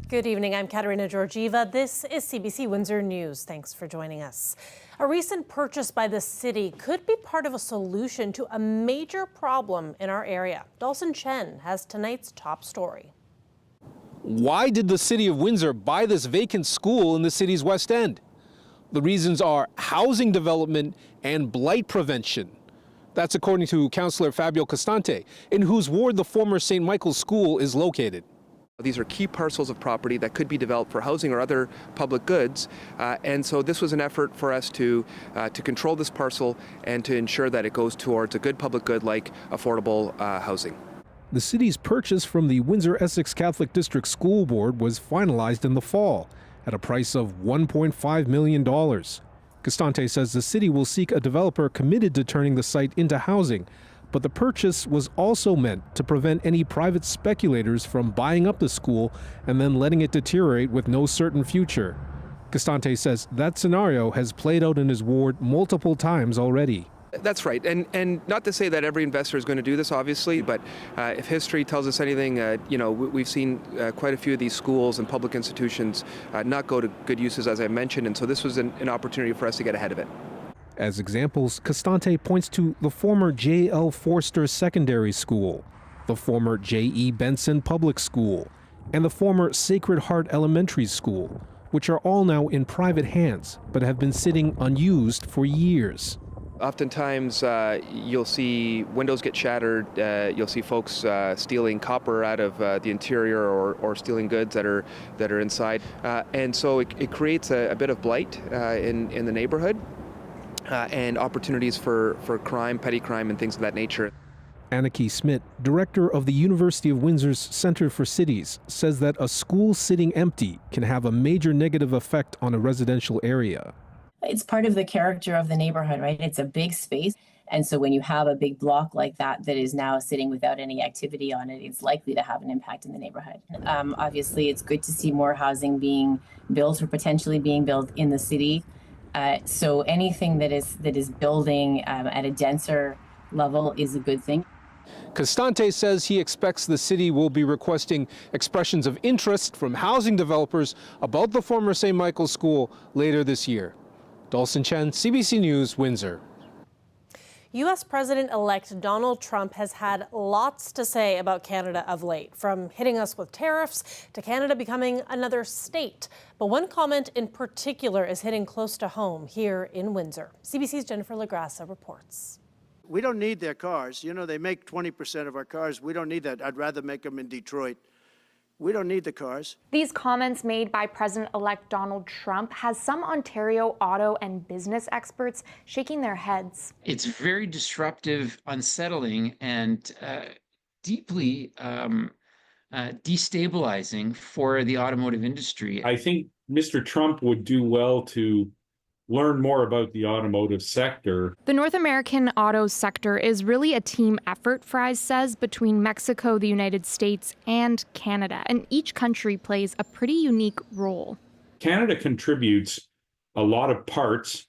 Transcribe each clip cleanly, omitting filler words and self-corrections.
Good evening. I'm Katerina Georgieva. This is CBC Windsor News. Thanks for joining us. A recent purchase by the city could be part of a solution to a major problem in our area. Dawson Chen has tonight's top story. Why did the city of Windsor buy this vacant school in the city's West End? The reasons are housing development and blight prevention. That's according to Councillor Fabio Costante, in whose ward the former St. Michael's School is located. These are key parcels of property that could be developed for housing or other public goods, and so this was an effort for us to control this parcel and to ensure that it goes towards a good public good like affordable housing. The city's purchase from the Windsor-Essex Catholic District School Board was finalized in the fall at a price of $1.5 million. Costante says the city will seek a developer committed to turning the site into housing, but the purchase was also meant to prevent any private speculators from buying up the school and then letting it deteriorate with no certain future. Costante says that scenario has played out in his ward multiple times already. That's right, and not to say that every investor is going to do this, obviously, but if history tells us anything, we've seen quite a few of these schools and public institutions not go to good uses, as I mentioned, and so this was an opportunity for us to get ahead of it. As examples, Costante points to the former J.L. Forster Secondary School, the former J.E. Benson Public School, and the former Sacred Heart Elementary School, which are all now in private hands but have been sitting unused for years. Oftentimes, you'll see windows get shattered, you'll see folks stealing copper out of the interior or stealing goods that are inside, and so it creates a bit of blight in the neighborhood. And opportunities for crime, petty crime, and things of that nature. Anneke Smit, director of the University of Windsor's Center for Cities, says that a school sitting empty can have a major negative effect on a residential area. It's part of the character of the neighborhood, right? It's a big space. And so when you have a big block like that is now sitting without any activity on it, it's likely to have an impact in the neighborhood. Obviously, it's good to see more housing being built or potentially being built in the city. So anything that is building at a denser level is a good thing. Costante says he expects the city will be requesting expressions of interest from housing developers about the former St. Michael's School later this year. Dawson Chen, CBC News, Windsor. U.S. President-elect Donald Trump has had lots to say about Canada of late, from hitting us with tariffs to Canada becoming another state. But one comment in particular is hitting close to home here in Windsor. CBC's Jennifer LaGrassa reports. We don't need their cars. You know, they make 20% of our cars. We don't need that. I'd rather make them in Detroit. We don't need the cars. These comments made by President-elect Donald Trump has some Ontario auto and business experts shaking their heads. It's very disruptive, unsettling, and deeply destabilizing for the automotive industry. I think Mr. Trump would do well to learn more about the automotive sector. The North American auto sector is really a team effort, Fries says, between Mexico, the United States, and Canada. And each country plays a pretty unique role. Canada contributes a lot of parts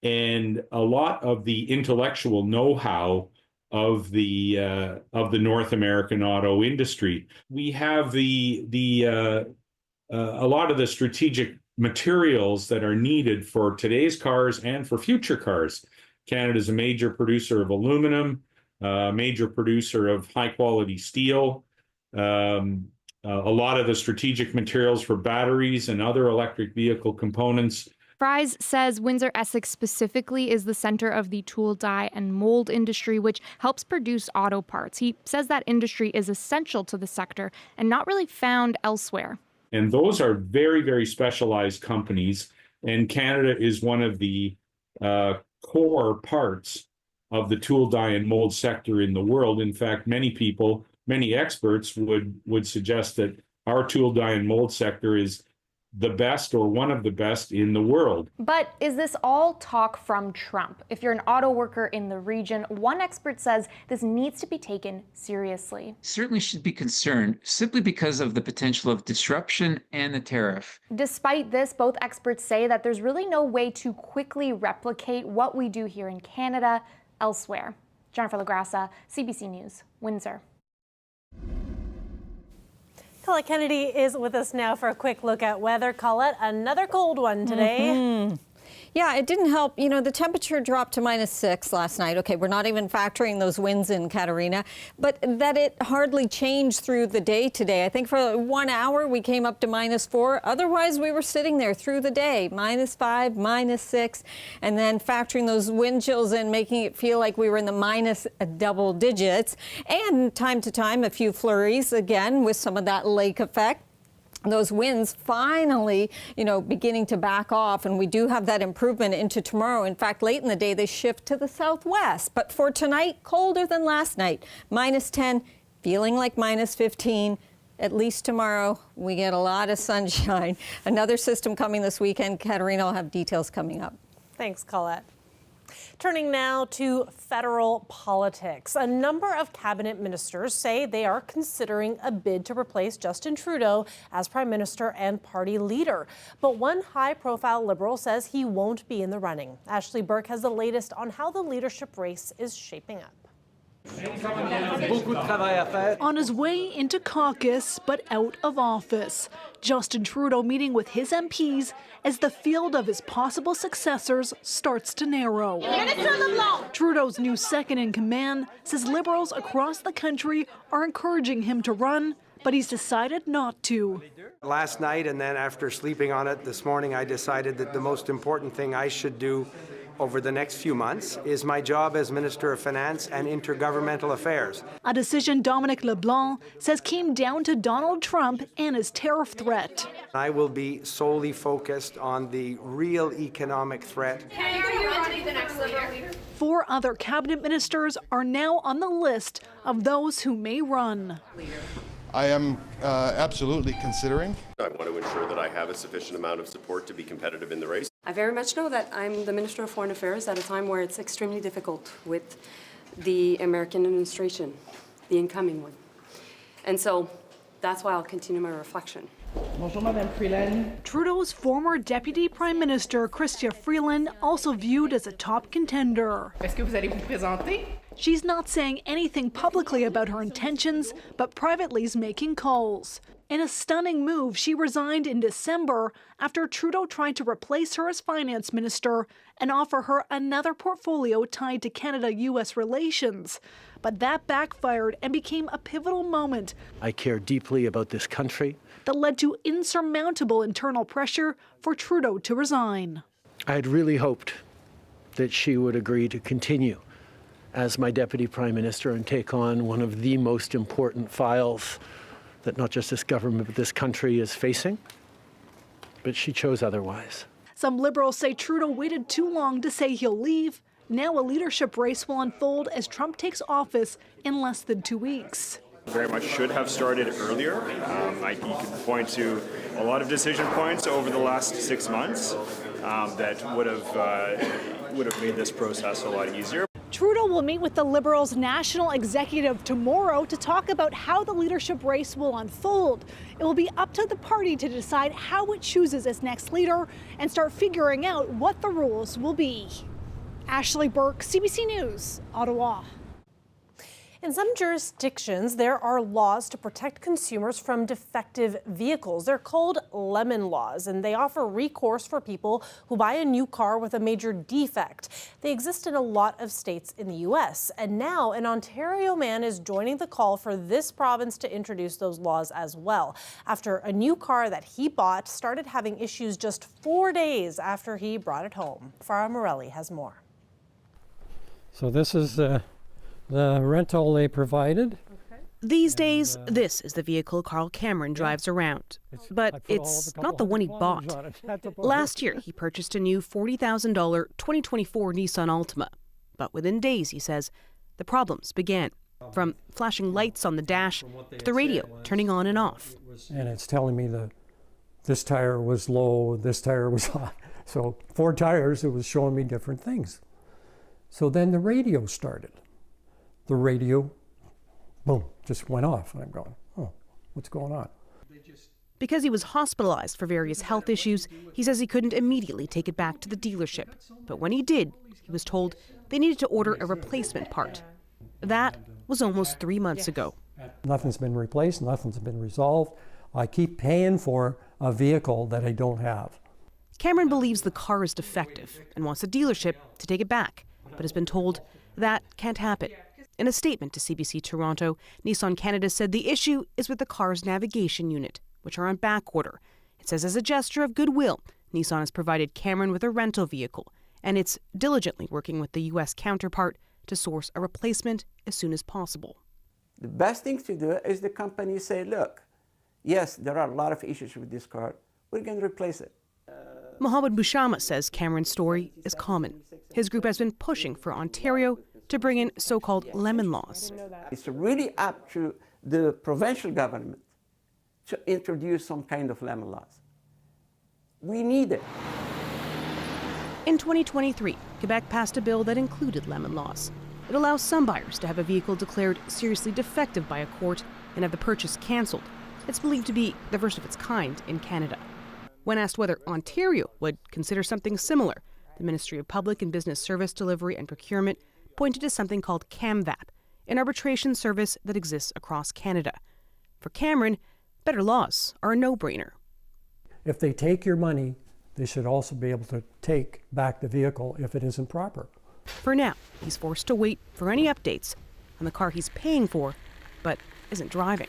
and a lot of the intellectual know-how of the North American auto industry. We have a lot of the strategic materials that are needed for today's cars and for future cars. Canada is a major producer of aluminum, major producer of high quality steel, a lot of the strategic materials for batteries and other electric vehicle components. Fries says Windsor-Essex specifically is the center of the tool, die, and mold industry, which helps produce auto parts. He says that industry is essential to the sector and not really found elsewhere. And those are very, very specialized companies. And Canada is one of the core parts of the tool, die, and mold sector in the world. In fact, many experts would suggest that our tool, die, and mold sector is the best or one of the best in the world. But is this all talk from Trump? If you're an auto worker in the region, one expert says this needs to be taken seriously. Certainly should be concerned simply because of the potential of disruption and the tariff. Despite this, both experts say that there's really no way to quickly replicate what we do here in Canada elsewhere. Jennifer LaGrassa, CBC News, Windsor. Colette Kennedy is with us now for a quick look at weather. Colette, another cold one today. Yeah, it didn't help. You know, the temperature dropped to -6 last night. Okay, we're not even factoring those winds in, Katarina, but that it hardly changed through the day today. I think for 1 hour we came up to -4. Otherwise, we were sitting there through the day, -5, -6, and then factoring those wind chills in, making it feel like we were in the minus double digits. And time to time, a few flurries again with some of that lake effect. Those winds finally, beginning to back off, and we do have that improvement into tomorrow. In fact, late in the day, they shift to the southwest. But for tonight, colder than last night, -10, feeling like -15. At least tomorrow, we get a lot of sunshine. Another system coming this weekend. Katarina will have details coming up. Thanks, Colette. Turning now to federal politics. A number of cabinet ministers say they are considering a bid to replace Justin Trudeau as prime minister and party leader. But one high-profile Liberal says he won't be in the running. Ashley Burke has the latest on how the leadership race is shaping up. On his way into caucus, but out of office, Justin Trudeau meeting with his MPs as the field of his possible successors starts to narrow. Trudeau's new second in command says Liberals across the country are encouraging him to run, but he's decided not to. Last night, and then after sleeping on it this morning, I decided that the most important thing I should do over the next few months is my job as Minister of Finance and Intergovernmental Affairs. A decision Dominic LeBlanc says came down to Donald Trump and his tariff threat. I will be solely focused on the real economic threat. Four other cabinet ministers are now on the list of those who may run. I am absolutely considering. I want to ensure that I have a sufficient amount of support to be competitive in the race. I very much know that I'm the Minister of Foreign Affairs at a time where it's extremely difficult with the American administration, the incoming one. And so that's why I'll continue my reflection. Trudeau's former Deputy Prime Minister, Chrystia Freeland, also viewed as a top contender. She's not saying anything publicly about her intentions, but privately is making calls. In a stunning move, she resigned in December after Trudeau tried to replace her as finance minister and offer her another portfolio tied to Canada-U.S. relations. But that backfired and became a pivotal moment. I care deeply about this country. That led to insurmountable internal pressure for Trudeau to resign. I had really hoped that she would agree to continue as my deputy prime minister and take on one of the most important files that not just this government but this country is facing. But she chose otherwise. Some Liberals say Trudeau waited too long to say he'll leave. Now a leadership race will unfold as Trump takes office in less than 2 weeks. Very much should have started earlier. You can point to a lot of decision points over the last 6 months that would have made this process a lot easier. Trudeau will meet with the Liberals' national executive tomorrow to talk about how the leadership race will unfold. It will be up to the party to decide how it chooses its next leader and start figuring out what the rules will be. Ashley Burke, CBC News, Ottawa. In some jurisdictions, there are laws to protect consumers from defective vehicles. They're called lemon laws, and they offer recourse for people who buy a new car with a major defect. They exist in a lot of states in the U.S., and now an Ontario man is joining the call for this province to introduce those laws as well, after a new car that he bought started having issues just 4 days after he brought it home. Farah Morelli has more. So this is the rental they provided. These days, this is the vehicle Carl Cameron drives around. But it's not the one he bought. Last year, he purchased a new $40,000 2024 Nissan Altima. But within days, he says, the problems began. From flashing lights on the dash to the radio turning on and off. And it's telling me that this tire was low, this tire was high. So 4 tires, it was showing me different things. So then the radio started. The radio, boom, just went off. And I'm going, oh, what's going on? Because he was hospitalized for various health issues, he says he couldn't immediately take it back to the dealership. But when he did, he was told they needed to order a replacement part. That was almost 3 months ago. Nothing's been replaced, nothing's been resolved. I keep paying for a vehicle that I don't have. Cameron believes the car is defective and wants the dealership to take it back, but has been told that can't happen. In a statement to CBC Toronto, Nissan Canada said the issue is with the car's navigation unit, which are on back order. It says as a gesture of goodwill, Nissan has provided Cameron with a rental vehicle, and it's diligently working with the U.S. counterpart to source a replacement as soon as possible. The best thing to do is the company say, look, yes, there are a lot of issues with this car. We're going to replace it. Mohammed Bouchama says Cameron's story is common. His group has been pushing for Ontario to bring in so-called lemon laws. It's really up to the provincial government to introduce some kind of lemon laws. We need it. In 2023, Quebec passed a bill that included lemon laws. It allows some buyers to have a vehicle declared seriously defective by a court and have the purchase cancelled. It's believed to be the first of its kind in Canada. When asked whether Ontario would consider something similar, the Ministry of Public and Business Service Delivery and Procurement pointed to something called CAMVAP, an arbitration service that exists across Canada. For Cameron, better laws are a no-brainer. If they take your money, they should also be able to take back the vehicle if it isn't proper. For now, he's forced to wait for any updates on the car he's paying for, but isn't driving.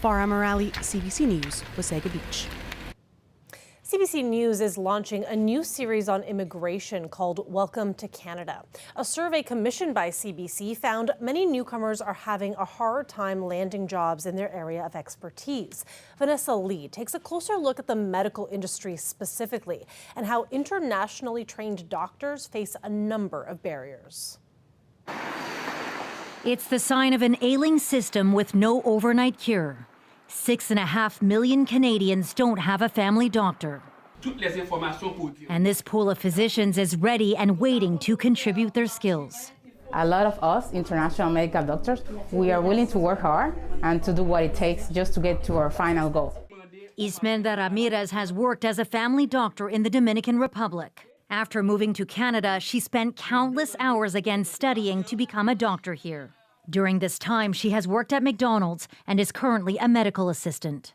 Farah Morali, CBC News, Wasaga Beach. CBC News is launching a new series on immigration called Welcome to Canada. A survey commissioned by CBC found many newcomers are having a hard time landing jobs in their area of expertise. Vanessa Lee takes a closer look at the medical industry specifically and how internationally trained doctors face a number of barriers. It's the sign of an ailing system with no overnight cure. 6.5 million Canadians don't have a family doctor. And this pool of physicians is ready and waiting to contribute their skills. A lot of us, international medical doctors, we are willing to work hard and to do what it takes just to get to our final goal. Ismenda Ramirez has worked as a family doctor in the Dominican Republic. After moving to Canada, she spent countless hours again studying to become a doctor here. During this time, she has worked at McDonald's and is currently a medical assistant.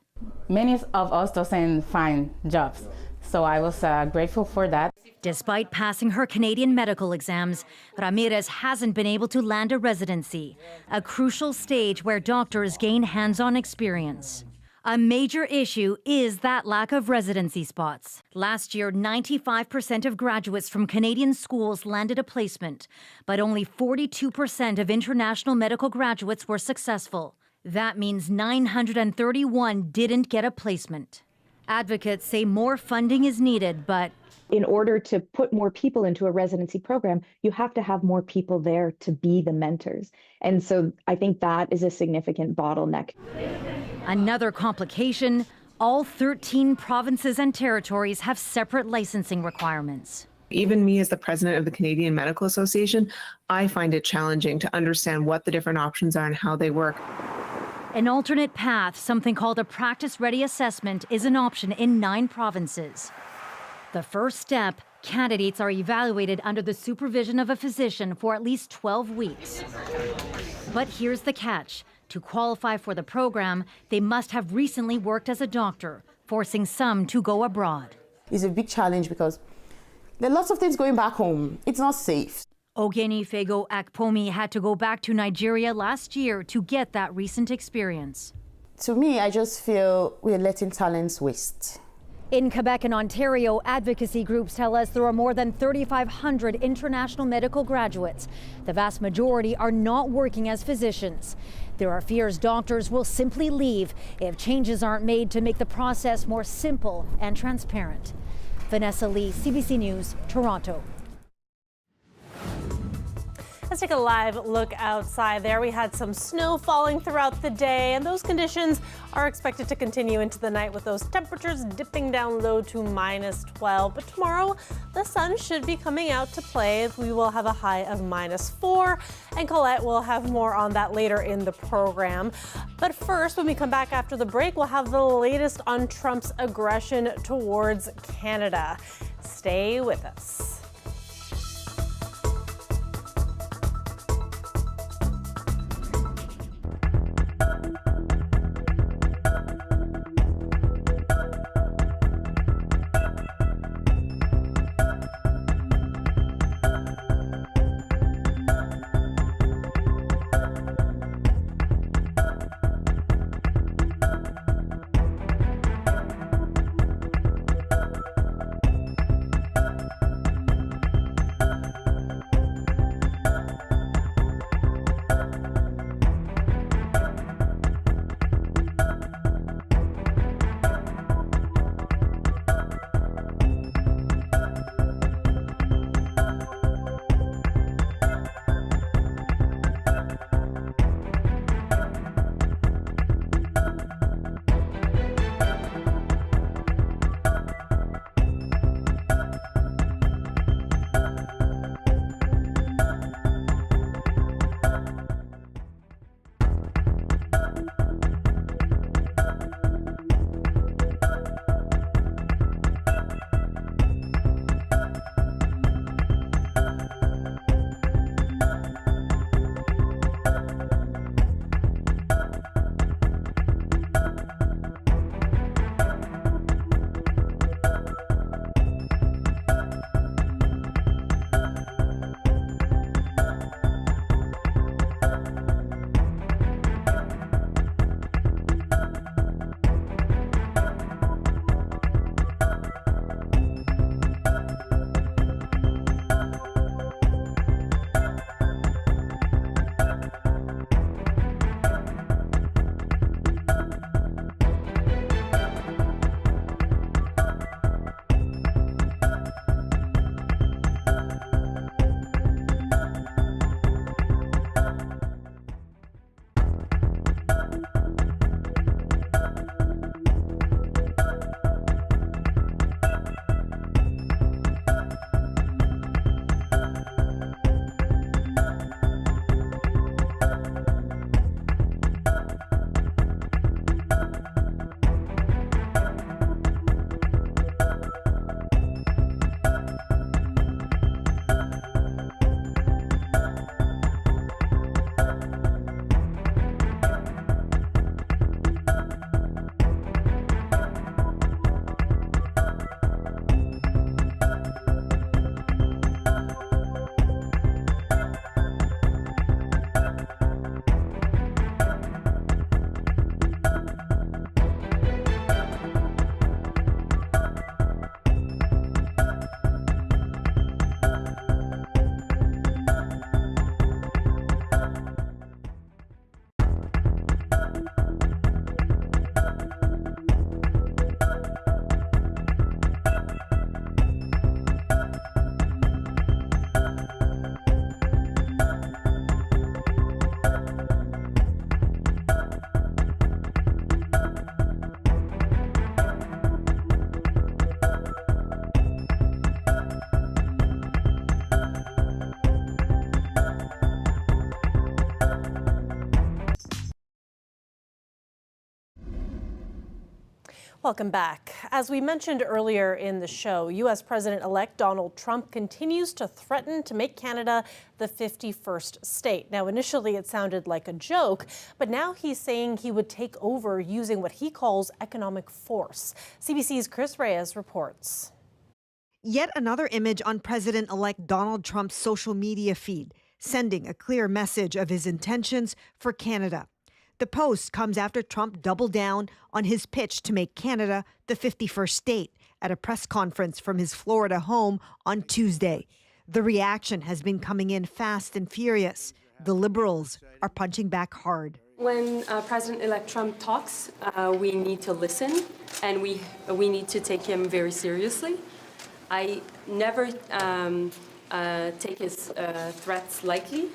Many of us doesn't find jobs, so I was grateful for that. Despite passing her Canadian medical exams, Ramirez hasn't been able to land a residency, a crucial stage where doctors gain hands-on experience. A major issue is that lack of residency spots. Last year, 95% of graduates from Canadian schools landed a placement, but only 42% of international medical graduates were successful. That means 931 didn't get a placement. Advocates say more funding is needed, but in order to put more people into a residency program, you have to have more people there to be the mentors. And so I think that is a significant bottleneck. Another complication, all 13 provinces and territories have separate licensing requirements. Even me as the president of the Canadian Medical Association, I find it challenging to understand what the different options are and how they work. An alternate path, something called a practice-ready assessment, is an option in 9 provinces. The first step, candidates are evaluated under the supervision of a physician for at least 12 weeks. But here's the catch. To qualify for the program, they must have recently worked as a doctor, forcing some to go abroad. It's a big challenge because there are lots of things going back home. It's not safe. Ogeni Fego Akpomi had to go back to Nigeria last year to get that recent experience. To me, I just feel we're letting talents waste. In Quebec and Ontario, advocacy groups tell us there are more than 3,500 international medical graduates. The vast majority are not working as physicians. There are fears doctors will simply leave if changes aren't made to make the process more simple and transparent. Vanessa Lee, CBC News, Toronto. Let's take a live look outside there. We had some snow falling throughout the day, and those conditions are expected to continue into the night with those temperatures dipping down low to -12. But tomorrow, the sun should be coming out to play. We will have a high of -4, and Colette will have more on that later in the program. But first, when we come back after the break, we'll have the latest on Trump's aggression towards Canada. Stay with us. Welcome back. As we mentioned earlier in the show, U.S. President-elect Donald Trump continues to threaten to make Canada the 51st state. Now, initially it sounded like a joke, but now he's saying he would take over using what he calls economic force. CBC's Chris Reyes reports. Yet another image on President-elect Donald Trump's social media feed, sending a clear message of his intentions for Canada. The post comes after Trump doubled down on his pitch to make Canada the 51st state at a press conference from his Florida home on Tuesday. The reaction has been coming in fast and furious. The Liberals are punching back hard. When President-elect Trump talks, we need to listen, and we need to take him very seriously. I never take his threats lightly.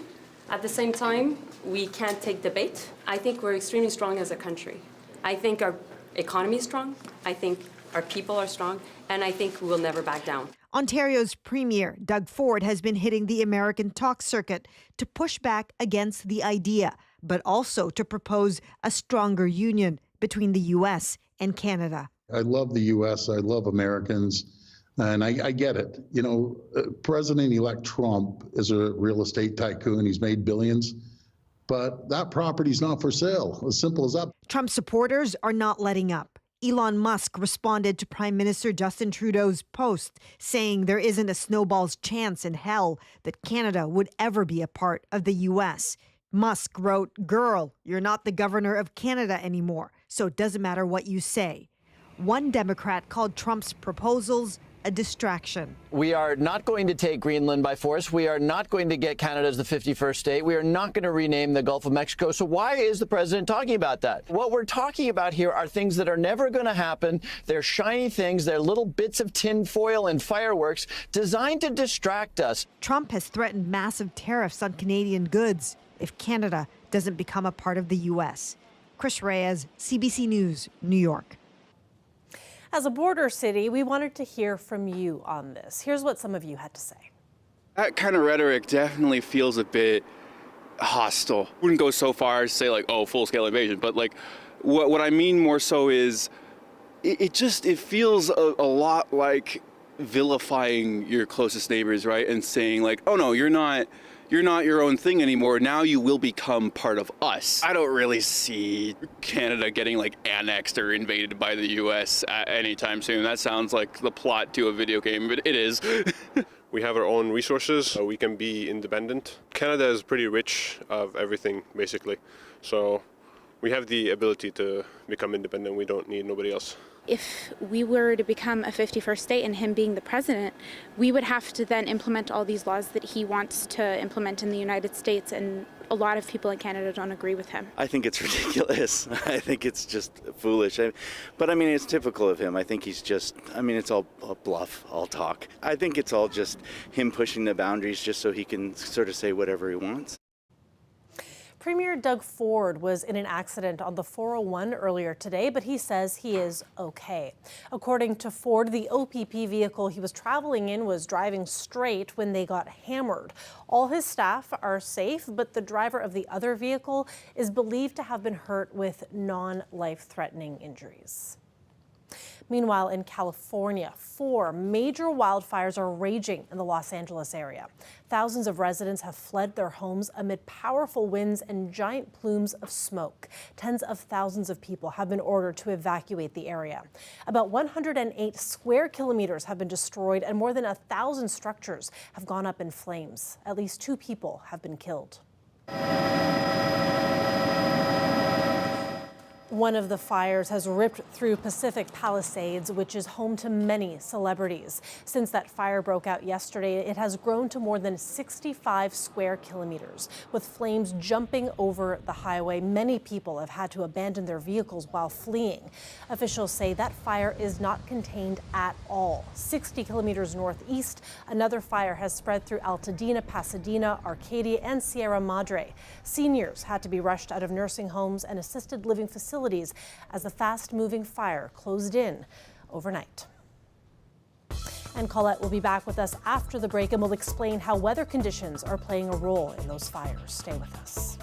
At the same time, we can't take debate. I think we're extremely strong as a country. I think our economy is strong. I think our people are strong. And I think we will never back down. Ontario's Premier, Doug Ford, has been hitting the American talk circuit to push back against the idea, but also to propose a stronger union between the U.S. and Canada. I love the U.S. I love Americans. And I get it. You know, President-elect Trump is a real estate tycoon. He's made billions. But that property's not for sale. As simple as that. Trump supporters are not letting up. Elon Musk responded to Prime Minister Justin Trudeau's post, saying there isn't a snowball's chance in hell that Canada would ever be a part of the U.S. Musk wrote, "Girl, you're not the governor of Canada anymore, so it doesn't matter what you say." One Democrat called Trump's proposals a distraction. We are not going to take Greenland by force. We are not going to get Canada as the 51st state. We are not going to rename the Gulf of Mexico. So why is the president talking about that? What we're talking about here are things that are never going to happen. They're shiny things. They're little bits of tin foil and fireworks designed to distract us. Trump has threatened massive tariffs on Canadian goods if Canada doesn't become a part of the U.S. Chris Reyes, CBC News, New York. As a border city, we wanted to hear from you on this. Here's what some of you had to say. That kind of rhetoric definitely feels a bit hostile. Wouldn't go so far as to say like, oh, full-scale invasion, but like what I mean more so is it feels a lot like vilifying your closest neighbors, right? And saying like, oh no, you're not your own thing anymore. Now you will become part of us. I don't really see Canada getting like annexed or invaded by the U.S. anytime soon. That sounds like the plot to a video game, but it is. We have our own resources, so we can be independent. Canada is pretty rich of everything, basically. So we have the ability to become independent. We don't need nobody else. If we were to become a 51st state and him being the president, we would have to then implement all these laws that he wants to implement in the United States, and a lot of people in Canada don't agree with him. I think it's ridiculous. I think it's just foolish. But I mean, it's typical of him. I think he's just, it's all bluff, all talk. I think it's all just him pushing the boundaries just so he can sort of say whatever he wants. Premier Doug Ford was in an accident on the 401 earlier today, but he says he is okay. According to Ford, the OPP vehicle he was traveling in was driving straight when they got hammered. All his staff are safe, but the driver of the other vehicle is believed to have been hurt with non-life-threatening injuries. Meanwhile, in California, 4 major wildfires are raging in the Los Angeles area. Thousands of residents have fled their homes amid powerful winds and giant plumes of smoke. Tens of thousands of people have been ordered to evacuate the area. About 108 square kilometers have been destroyed and more than 1,000 structures have gone up in flames. At least 2 people have been killed. One of the fires has ripped through Pacific Palisades, which is home to many celebrities. Since that fire broke out yesterday, it has grown to more than 65 square kilometers. With flames jumping over the highway, many people have had to abandon their vehicles while fleeing. Officials say that fire is not contained at all. 60 kilometers northeast, another fire has spread through Altadena, Pasadena, Arcadia, and Sierra Madre. Seniors had to be rushed out of nursing homes and assisted living facilities as the fast-moving fire closed in overnight. And Colette will be back with us after the break, and will explain how weather conditions are playing a role in those fires. Stay with us.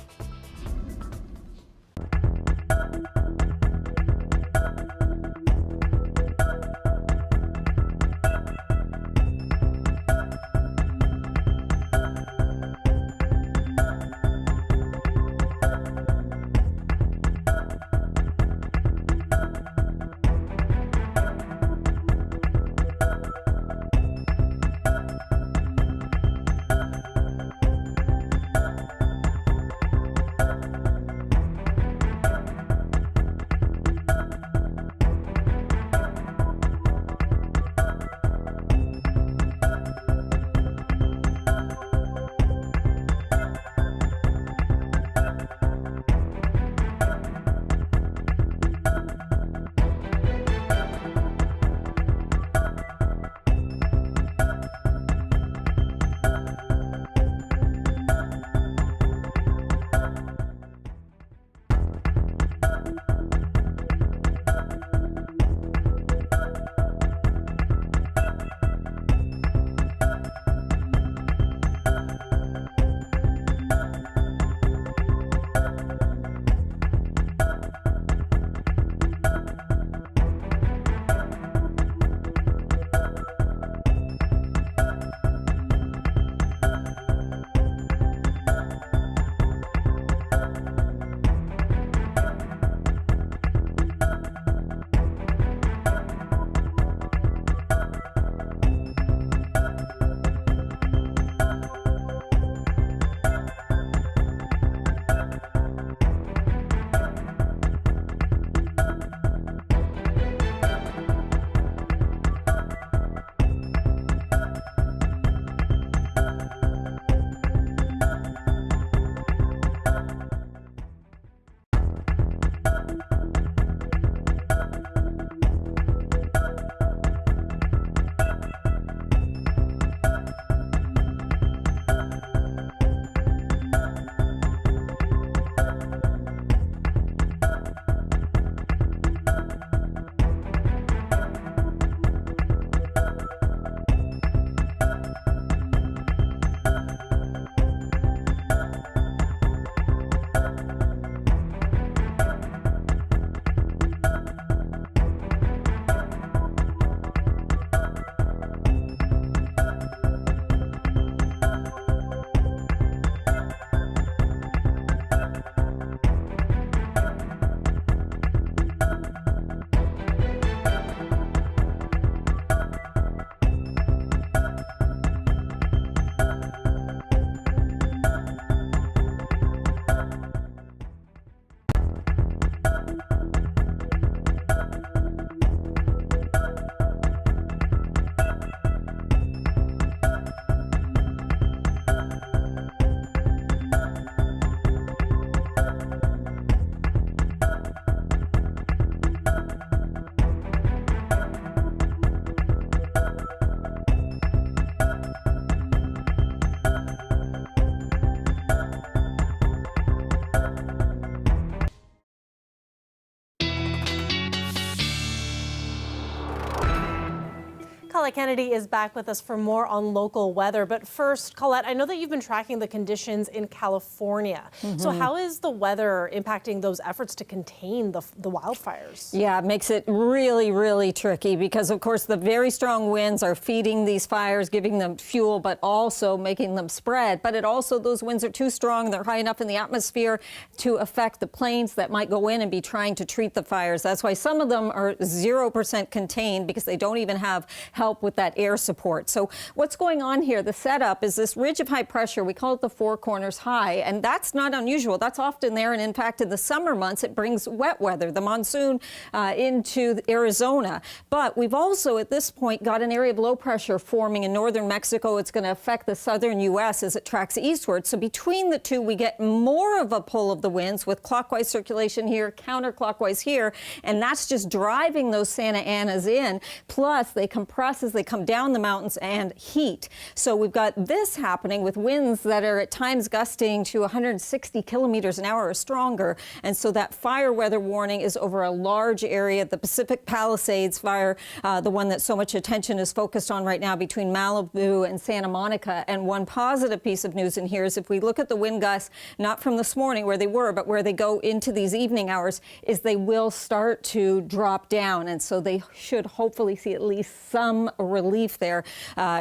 Colette Kennedy is back with us for more on local weather. But first, Colette, I know that you've been tracking the conditions in California. So how is the weather impacting those efforts to contain the wildfires? Yeah, it makes it really, really tricky because, of course, the very strong winds are feeding these fires, giving them fuel, but also making them spread. But those winds are too strong. They're high enough in the atmosphere to affect the planes that might go in and be trying to treat the fires. That's why some of them are 0% contained, because they don't even have help with that air support. So what's going on here? The setup is this ridge of high pressure. We call it the Four Corners High, and that's not unusual. That's often there, and in fact, in the summer months, it brings wet weather, the monsoon, into Arizona. But we've also, at this point, got an area of low pressure forming in northern Mexico. It's going to affect the southern U.S. as it tracks eastward. So between the two, we get more of a pull of the winds with clockwise circulation here, counterclockwise here, and that's just driving those Santa Anas in. Plus, they compress as they come down the mountains and heat. So we've got this happening with winds that are at times gusting to 160 kilometers an hour or stronger. And so that fire weather warning is over a large area. The Pacific Palisades fire, the one that so much attention is focused on right now between Malibu and Santa Monica. And one positive piece of news in here is if we look at the wind gusts, not from this morning where they were, but where they go into these evening hours, is they will start to drop down. And so they should hopefully see at least some relief there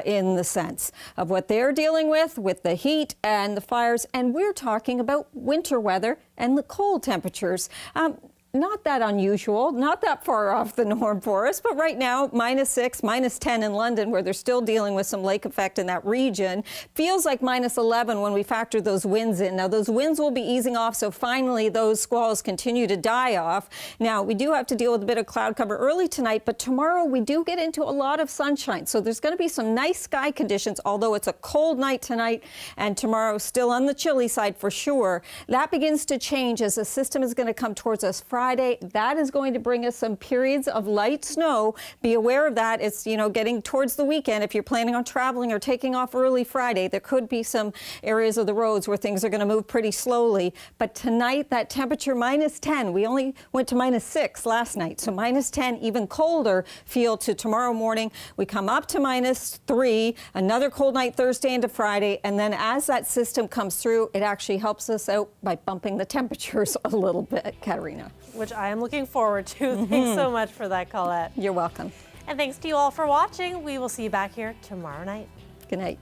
in the sense of what they're dealing with the heat and the fires. And we're talking about winter weather and the cold temperatures. Not that unusual, not that far off the norm for us, but right now, -6, -10 in London, where they're still dealing with some lake effect in that region. Feels like -11 when we factor those winds in. Now, those winds will be easing off, so finally those squalls continue to die off. Now, we do have to deal with a bit of cloud cover early tonight, but tomorrow we do get into a lot of sunshine. So there's going to be some nice sky conditions, although it's a cold night tonight, and tomorrow still on the chilly side for sure. That begins to change as the system is going to come towards us Friday. That is going to bring us some periods of light snow. Be aware of that. It's, getting towards the weekend. If you're planning on traveling or taking off early Friday, there could be some areas of the roads where things are going to move pretty slowly. But tonight, that temperature -10. We only went to -6 last night. So -10, even colder feel to tomorrow morning. We come up to -3, another cold night Thursday into Friday. And then as that system comes through, it actually helps us out by bumping the temperatures a little bit, Katarina. Which I am looking forward to. Thanks so much for that, Colette. You're welcome. And thanks to you all for watching. We will see you back here tomorrow night. Good night.